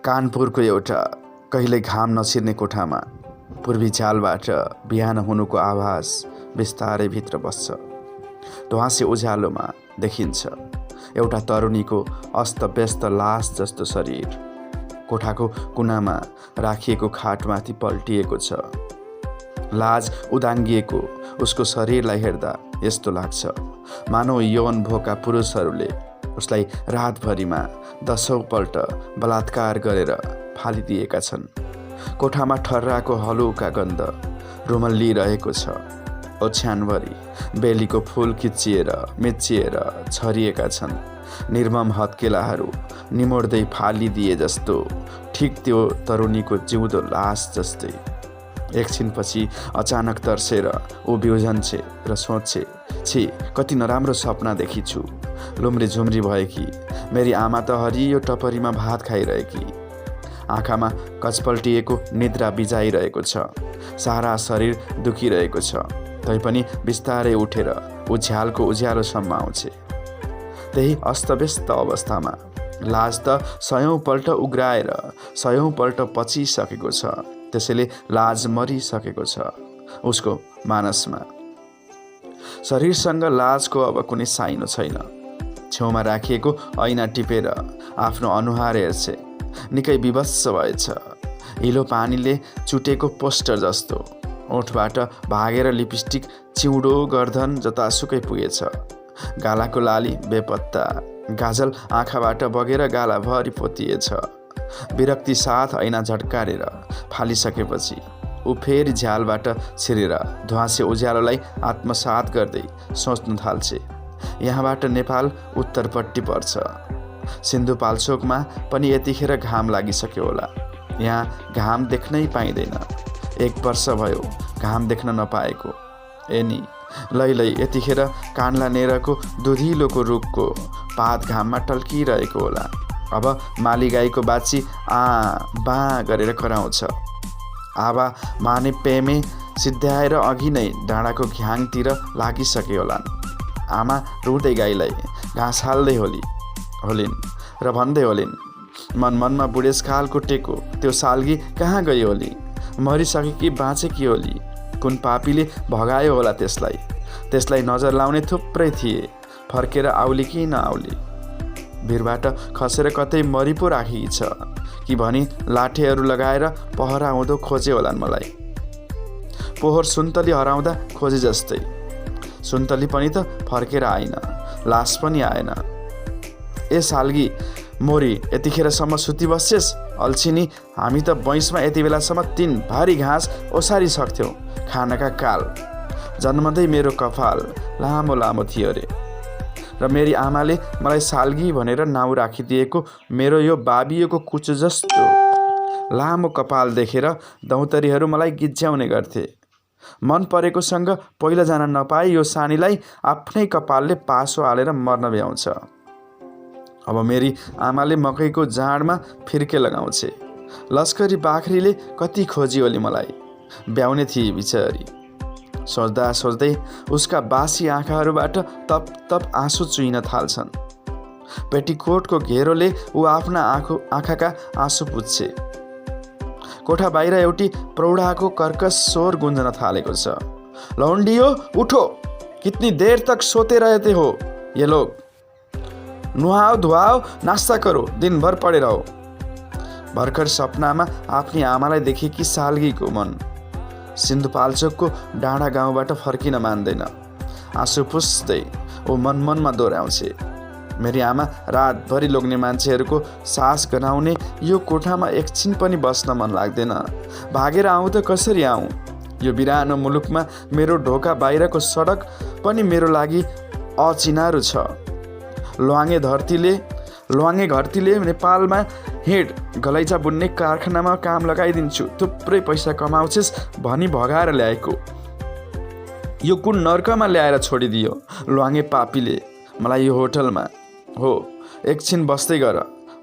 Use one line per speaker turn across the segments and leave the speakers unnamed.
कानपुरको एउटा कहिल्यै घाम नछिर्ने कोठामा पूर्वी झ्यालबाट बिहान हुनुको आभास बिस्तारै भित्र बस्छ। ध्वाँसे उज्यालोमा देखिन्छ एउटा तरुणीको अस्तव्यस्त लास जस्तो शरीर कोठाको कुनामा राखिएको खाटमाथि पल्टिएको छ। लाज उदाङ्गिएको उसको शरीरलाई हेर्दा यस्तो लाग्छ मानव यौन भोका पुरुषहरूले उसलाई रातभरिमा 10औं पल्ट बलात्कार गरेर फालिदिएका छन्। कोठामा ठर्राको हलुका गन्ध रुमल्लिरहेको छ। ओछ्यानभरि बेलीको फूल खिचिएर मिचिएर छरिएका छन्। निर्मम हत्केलाहरू निमोड्दै फालिदिए जस्तो, ठिक त्यो तरुणीको जिउँदो लास जस्तै। एकछिनपछि अचानक तर्सेर ऊ बिउझन्छे र सोच्छे, छी कति नराम्रो सपना देखिछु। लुम्री झुम्री भएकी मेरी आमा त हरियो टपरीमा भात खाइरहेकी, आँखामा कचपल्टिएको निद्रा बिजाइरहेको छ। सारा शरीर दुखिरहेको छ, तैपनि बिस्तारै उठेर ऊ झ्यालको उज्यालोसम्म आउँछे। त्यही अस्तव्यस्त अवस्थामा लाज त 100औं पल्ट उग्राएर 100औं पल्ट पचिसकेको छ। त्यसैले लाज मरिसकेको छ उसको मानसमा। शरीरसँग लाजको अब कुनै साइनो छैन। छेउमा राखिएको ऐना टिपेर आफ्नो अनुहार हेर्छे। निकै विवश भएछ, हिलो पानीले चुटेको पोस्टर जस्तो। ओठबाट भागेर लिपस्टिक चिउँडो गर्दन जतासुकै पुगेछ। गालाको लाली बेपत्ता, गाजल आँखाबाट बगेर गालाभरि पोतिएछ। विरक्ति साथ ऐना झट्कारेर फालिसकेपछि ऊ फेरि झ्यालबाट छिरेर ध्वाँसे उज्यालोलाई आत्मसात गर्दै सोच्न थाल्छे। यहाँबाट नेपाल उत्तरपट्टि पर्छ। सिन्धुपाल्चोकमा पनि यतिखेर घाम लागिसक्यो होला। यहाँ घाम देख्नै पाइँदैन। 1 वर्ष भयो घाम देख्न नपाएको। एनी लैलै यतिखेर कान्ला नेरको दुधिलोको रुखको पात घाममा टल्किरहेको होला। अब माली गाईको बाछी आ बा गरेर कराउँछ। आवा माने पेमे सिद्ध्याएर अघि नै डाँडाको घ्याङतिर लागिसके होलान्। आमा रुँदै गाईलाई घाँस हाल्दै होलिन् र भन्दै होलिन्, मनमनमा बुढेसकालको टेको त्यो सालगी कहाँ गई होली? मरिसके कि बाँचे कि होली? कुन पापीले भगायो होला त्यसलाई नजर लाउने थुप्रै थिए। फर्केर आउली कि नआउली? भिरबाट खसेर कतै मरि पो राखेकी छ कि भनी लाठेहरू लगाएर पहरा हुँदो खोजे होलान् मलाई। पोहोर सुन्तली हराउँदा खोजे जस्तै। सुन्तली पनि त फर्केर आइन, लास पनि आएन। ए सालगी मोरी यतिखेरसम्म सुति बस्छेस्? अल्छिनी, हामी त बैंसमा यति बेलासम्म 3 भारी घाँस ओसारी सक्थ्यौँ। खानका काल जन्मदै मेरो कपाल लामो लामो थियो रे। र मेरी आमाले मलाई सालगी भनेर नाउँ राखिदिएको मेरो यो बाबियोको कुचो जस्तो लामो कपाल देखेर दौतरीहरू मलाई गिज्याउने गर्थे। मन परेकोसँग पहिला जान नपाए यो सानीलाई आफ्नै कपालले पासो हालेर मर्न भ्याउँछ। अब मेरी आमाले मकैको जाँडमा फिर्के लगाउँछे। लस्करी बाख्रीले कति खोजी होली मलाई, ब्याउने थिए बिचारी। सोच्दा सोच्दै उसका बासी आँखाहरूबाट तप तप आँसु चुहिन थाल्छन्। पेटीकोटको घेरोले ऊ आफ्ना आँखाका आँसु पुज्छे। कोठा बाहिर एउटी प्रौढाको कर्कश स्वर गुन्जन थालेको छ। लौंडियो उठो, कितनी देर तक सोते रहते हो ये लोग? नुहाओ धुवाओ, नास्ता करो, दिनभर पढेर हो। भर्खर सपनामा आफ्नी आमालाई देखेकी सालगीको मन सिन्धुपाल्चोकको डाँडा गाउँबाट फर्किन मान्दैन। आँसु पुस्दै ऊ मनमा दोहोऱ्याउँछे, मेरी आमा रातभरि लोग्ने मान्छेहरूको सास गनाउने यो कोठामा एकछिन पनि बस्न मन लाग्दैन। भागेर आउँ त कसरी आउँ? यो बिरानो मुलुकमा मेरो ढोका बाहिरको सडक पनि मेरो लागि अचिनारू छ। ल्वाङ्गे घरतीले नेपालमा हिँड, गलैँचा बुन्ने कारखानामा काम लगाइदिन्छु, थुप्रै पैसा कमाउँछेस् भनी भगाएर ल्याएको। यो कुन नर्कमा ल्याएर छोडिदियो ल्वाङ्गे पापीले मलाई यो होटलमा? हो, एकछिन बस्दै गर,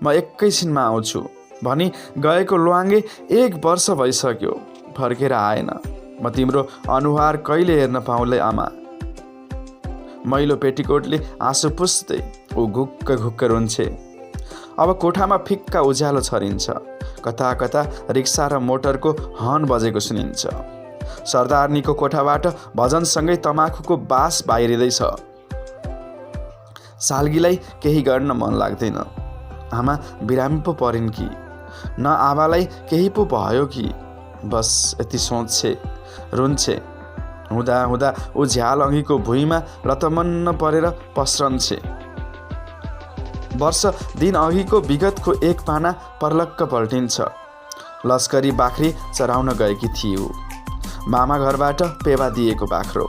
म एकैछिनमा आउँछु भनी गएको ल्वाङ्गे 1 वर्ष भइसक्यो, फर्केर आएन। म तिम्रो अनुहार कहिले हेर्न पाउँलै आमा? मैलो पेटीकोटले आँसु पुस्दै ऊ घुक्क घुक्क रुन्छे। अब कोठामा फिक्का उज्यालो छरिन्छ। कता कता रिक्सा र मोटरको हर्न बजेको सुनिन्छ। सरदारनीको कोठाबाट भजनसँगै तमाखुको बास बाहिरिँदैछ। साल्गीलाई केही गर्न मन लाग्दैन। आमा बिरामी पो परिन् कि, न आमालाई केही पो भयो कि, बस यति सोच्छे, रुन्छे। हुँदा हुँदा ऊ झ्याल अघिको भुइँमा लतमन्न परेर पस्रन्छे। वर्ष दिन अघिको विगतको एक पाना पर्लक्क पल्टिन्छ। लस्करी बाख्री चराउन गएकी थिए ऊ, मामा घरबाट पेवा दिएको बाख्रो।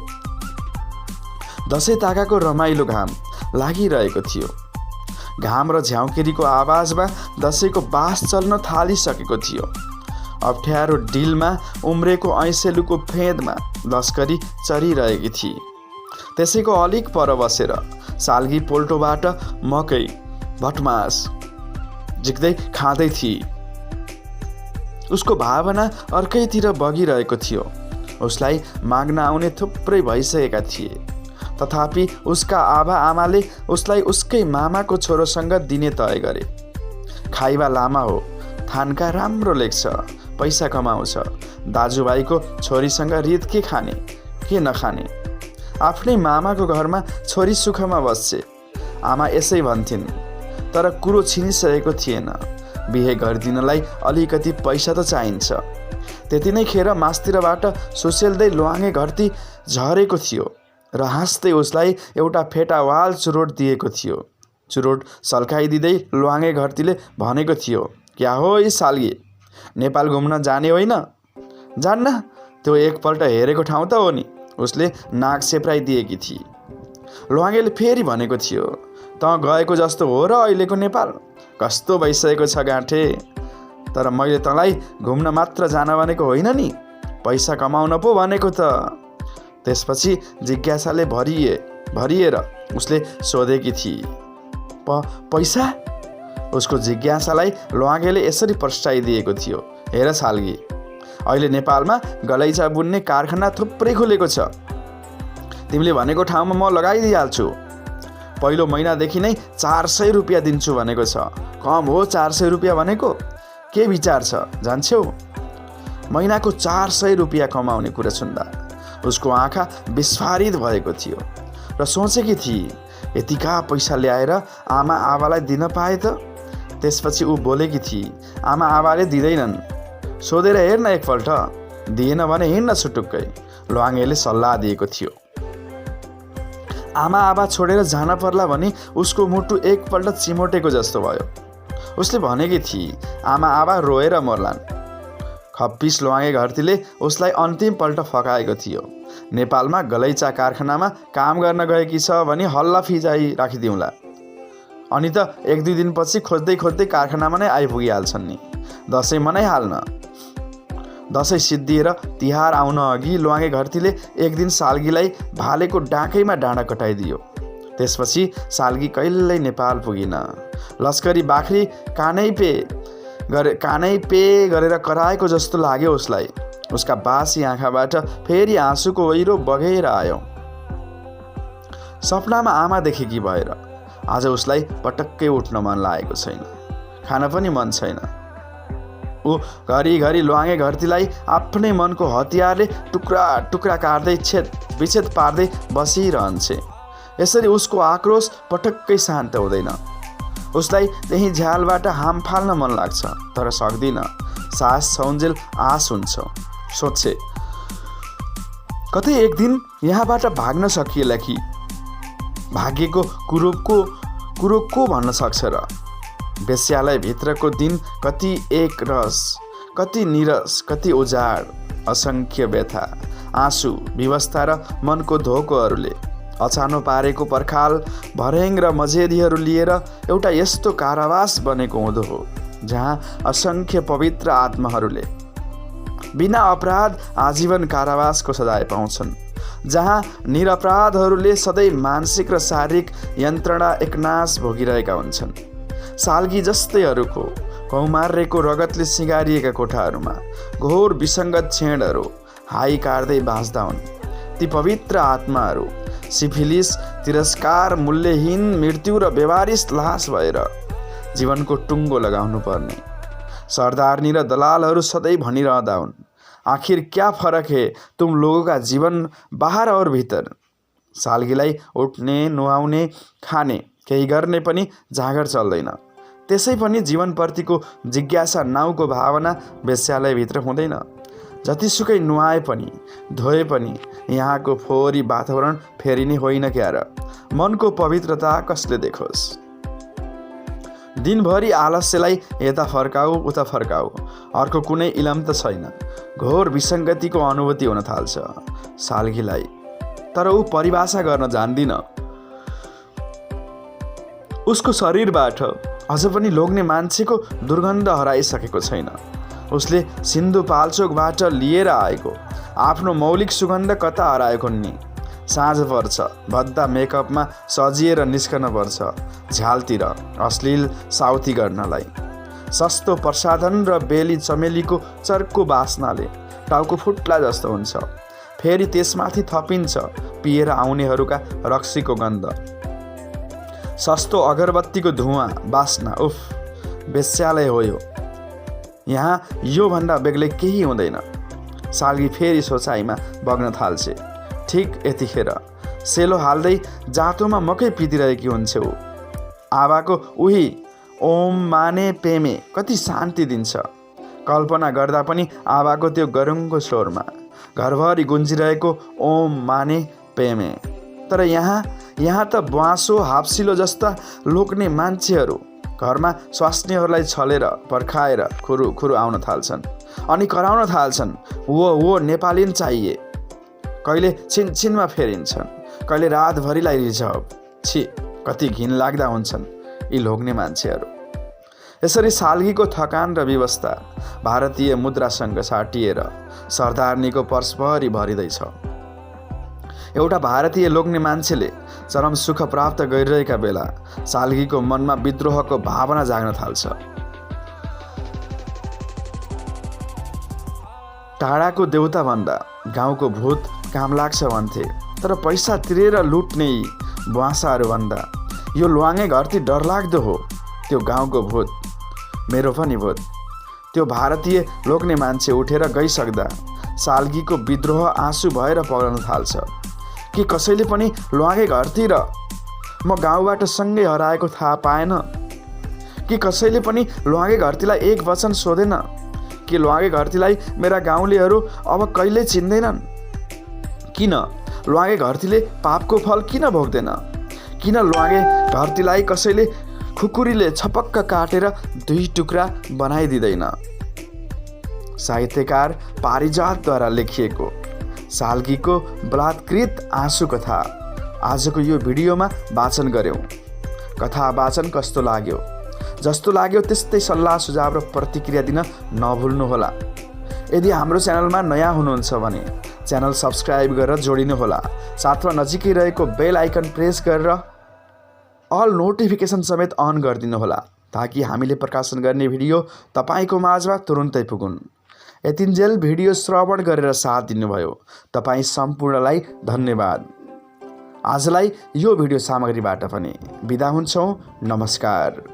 दसैँ ताकाको रमाइलो घाम लागिरहेको थियो। घाम र झ्याउकेरीको आवाजमा दसैँको बास चल्न थालिसकेको थियो। अप्ठ्यारो डिलमा उम्रेको ऐसेलुको फेदमा लस्करी चरिरहेकी थिए। त्यसैको अलिक पर बसेर साल्गी पोल्टोबाट मकै भटमास झिक्दै खाँदै थिए। उसको भावना अर्कैतिर बगिरहेको थियो। उसलाई माग्न आउने थुप्रै भइसकेका थिए, तथापि उसका आबा आमाले उसलाई उसकै मामाको छोरोसँग दिने तय गरे। खाइबा लामा हो, थान्का राम्रो लेख्छ, पैसा कमाउँछ, दाजुभाइको छोरीसँग रित के खाने के नखाने। आफ्नै मामाको घरमा छोरी सुखमा बस्छे, आमा यसै भन्थिन्। तर कुरो छिनिसकेको थिएन। बिहे गरिदिनलाई अलिकति पैसा त चाहिन्छ। त्यति नै खेर मास्तिरबाट सुसेल्दै ल्वाङे घरती झरेको थियो र हाँस्दै उसलाई एउटा फेटावाल चुरोट दिएको थियो। चुरोट सल्काइदिँदै ल्वाङे घरतीले भनेको थियो, क्या हो यी साल्गी, नेपाल घुम्न जाने होइन? जान्न, त्यो एकपल्ट हेरेको ठाउँ त हो नि। उसले नाक सेप्राइदिएकी थिए। ल्वाङेले फेरि भनेको थियो, त गएको जस्तो हो र अहिलेको नेपाल? कस्तो भइसकेको छ गाँठे। तर मैले तँलाई घुम्न मात्र जान भनेको होइन नि, पैसा कमाउन पो भनेको त। त्यसपछि जिज्ञासाले भरिएर उसले सोधेकी थिए, पैसा? उसको जिज्ञासालाई ल्वाङेले यसरी प्रस्ताइदिएको थियो, हेर साल्गी, अहिले नेपालमा गलैँचा बुन्ने कारखाना थुप्रै खुलेको छ। तिमीले भनेको ठाउँमा म लगाइदिइहाल्छु। पहिलो महिनादेखि नै 400 रुपियाँ दिन्छु भनेको छ। कम हो 400 रुपियाँ भनेको? के विचार छ, जान्छौ? महिनाको 400 रुपियाँ कमाउने कुरा सुन्दा उसको आँखा विस्फारित भएको थियो र सोचेकी थिए, यतिका पैसा ल्याएर आमा आबालाई दिन पाए त। त्यसपछि ऊ बोलेकी थिए, आमा आबाले दिँदैनन्, सोधेर हेर्न एकपल्ट, दिएन भने हिँड्न छुटुक्कै। ल्वाङेले सल्लाह दिएको थियो। आमा आबा छोडेर जान पर्ला भने उसको मुटु एकपल्ट चिमोटेको जस्तो भयो। उसले भनेकी थिए, आमा आबा रोएर मर्लान्। खप्पिस ल्वाङे घरतीले उसलाई अन्तिम पल्ट फकाएको थियो। नेपालमा गलैँचा कारखानामा काम गर्न गएकी छ भने हल्ला फिजाइ राखिदिउँला। अनि त 1-2 दिनपछि खोज्दै खोज्दै कारखानामा नै आइपुगिहाल्छन् नि। दसैँ मनाइहाल्न। दसैँ सिद्धिएर तिहार आउन अघि ल्वाङे घरतीले एक दिन साल्गीलाई भालेको डाँकैमा डाँडा कटाइदियो। त्यसपछि साल्गी कहिल्यै नेपाल पुगिन। लस्करी बाख्री कानै पे गरेर कराएको जस्तो लाग्यो उसलाई। उसका बासी आँखाबाट फेरि आँसुको ओहिरो बगेर आयो। सपनामा आमा देखेकी भएर आज उसलाई पटक्कै उठ्न मन लागेको छैन, खान पनि मन छैन। ऊ घरिघरि ल्वाङे घरतीलाई आफ्नै मनको हतियारले टुक्रा टुक्रा काट्दै विच्छेद पार्दै बसिरहन्छे। यसरी उसको आक्रोश पटक्कै शान्त हुँदैन। उसलाई त्यही झ्यालबाट हाम फाल्न मन लाग्छ, तर सक्दिन। सास छौन्जेल आस हुन्छ। सोच्छे, कतै एक दिन यहाँबाट भाग्न सकिएला कि? भाग्यको कुरो को भन्न सक्छ र? बेस्यालाई भित्रको दिन कति एक रस, कति निरस, कति उजाड, असङ्ख्य व्यथा, आँसु, विवस्था र मनको धोकोहरूले अचानो पारेको पर्खाल, भर्याङ र मजेरीहरू लिएर एउटा यस्तो कारावास बनेको हुँदो हो जहाँ असङ्ख्य पवित्र आत्माहरूले बिना अपराध आजीवन कारावासको सजाय पाउँछन्, जहाँ निरपराधहरूले सधैँ मानसिक र शारीरिक यन्त्रणा एकनाश भोगिरहेका हुन्छन्। साल्गी जस्तैहरूको कौमार्यको रगतले सिँगारिएका कोठाहरूमा घोर विसङ्गत छेडहरू हाई काट्दै बाँच्दा हुन्। ती पवित्र आत्माहरू सिफिलिस, तिरस्कार, मूल्यहीन मृत्यु र व्यवहारिस लास भएर जीवनको टुङ्गो लगाउनु पर्ने, सरदारनी र दलालहरू सधैँ भनिरहँदा हुन्, आखिर क्या फरक है तुम लोगों का जीवन बाहर और भीतर। साल्गीलाई उठ्ने, नुहाउने, खाने, केही गर्ने पनि जाँगर चल्दैन। त्यसै पनि जीवनप्रतिको जिज्ञासा, नाउँको भावना वेश्यालयभित्र हुँदैन। जतिसुकै नुहाए पनि धोए पनि यहाँको फोहोरी वातावरण फेरि नै होइन क्या र। मनको पवित्रता कसले देखोस्। दिनभरि आलस्यलाई यता फर्काऊ उता फर्काऊ, अर्को कुनै इलम त छैन। घोर विसङ्गतिको अनुभूति हुन थाल्छ साल्गीलाई, तर ऊ परिभाषा गर्न जान्दिन। उसको शरीरबाट अझ पनि लोग्ने मान्छेको दुर्गन्ध हराइसकेको छैन। उसले सिन्धुपाल्चोकबाट लिएर आएको आफ्नो मौलिक सुगन्ध कता हराएको नि। साँझ पर्छ, भद्दा मेकअपमा सजिएर निस्कन पर्छ झ्यालतिर अश्लील साउथी गर्नलाई। सस्तो प्रसाधन र बेली चमेलीको चर्को बास्नाले टाउको फुट्ला जस्तो हुन्छ। फेरि त्यसमाथि थपिन्छ पिएर आउनेहरूका रक्सीको गन्ध, सस्तो अगरबत्तीको धुवाँ बास्ना। उफ, वेश्यालय हो यो। यहाँ योभन्दा बेग्लै केही हुँदैन। साल्गी फेरि सोचाइमा बग्न थाल्छे। ठिक यतिखेर सेलो हाल्दै जाँतोमा मकै पिदिरहेकी हुन्छ ऊ। आवाको उही ओम माने पेमे कति शान्ति दिन्छ। कल्पना गर्दा पनि आवाको त्यो गरुङको स्वरमा घरभरि गुन्जिरहेको ओम माने पेमे। तर यहाँ त ब्वाँसो हाप्सिलो जस्ता लोक्ने मान्छेहरू घरमा स्वास्नीहरूलाई छलेर पर्खाएर खुरु आउन थाल्छन् अनि कराउन थाल्छन्, वो नेपालीन चाहिए। कहिले छिनछिनमा फेरिन्छन्, कहिले रातभरिलाई रिजर्भ। छि, कति घिन लाग्दा हुन्छन् यी लोग्ने मान्छेहरू। यसरी साल्गीको थकान र व्यवस्था भारतीय मुद्रासँग साटिएर सरदारनीको पर्सभरि भरिँदैछ। एउटा भारतीय लोग्ने मान्छेले चरम सुख प्राप्त गरिरहेका बेला साल्गीको मनमा विद्रोहको भावना जाग्न थाल्छ। टाढाको देउता भन्दा गाउँको भूत काम लाग्छ भन्थे, तर पैसा तिरेर लुट्ने बुवासाहरू भन्दा यो ल्वाङ्गे घरती डरलाग्दो हो। त्यो गाउँको भूत, मेरो पनि भूत। त्यो भारतीय लोग्ने मान्छे उठेर गइसक्दा साल्गीको विद्रोह आँसु भएर पग्लन थाल्छ। कि कसैले पनि ल्वाङ्गे घरतिर म गाउँबाट सँगै हराएको थाहा पाएन? कि कसैले पनि ल्वाङ्गे घरतीलाई एक वचन सोधेन? कि ल्वाङ्गे घरतीलाई मेरा गाउँलेहरू अब कहिल्यै चिन्दैनन्? किन ल्वाङ्गे घरतीले पापको फल किन भोग्दैन? किन ल्वाङ्गे घरतीलाई कसैले खुकुरीले छपक्क काटेर 2 टुक्रा बनाइदिँदैन? साहित्यकार पारिजातद्वारा लेखिएको साल्गीको बलात्कृत आँसु कथा आजको यो भिडियोमा वाचन गऱ्यौँ। कथा वाचन कस्तो लाग्यो? जस्तो लाग्यो त्यस्तै सल्लाह सुझाव र प्रतिक्रिया दिन नभुल्नुहोला। यदि हाम्रो च्यानलमा नयाँ हुनुहुन्छ भने च्यानल सब्सक्राइब गरेर जोडिनुहोला। साथमा नजिकै रहेको बेल आइकन प्रेस गरेर अल नोटिफिकेसन समेत अन गरिदिनुहोला, ताकि हामीले प्रकाशन गर्ने भिडियो तपाईँको माझमा तुरुन्तै पुगुन्। यतिन्जेल भिडियो श्रवण गरेर साथ दिनुभयो तपाईँ सम्पूर्णलाई धन्यवाद। आजलाई यो भिडियो सामग्रीबाट पनि बिदा हुन्छौँ। नमस्कार।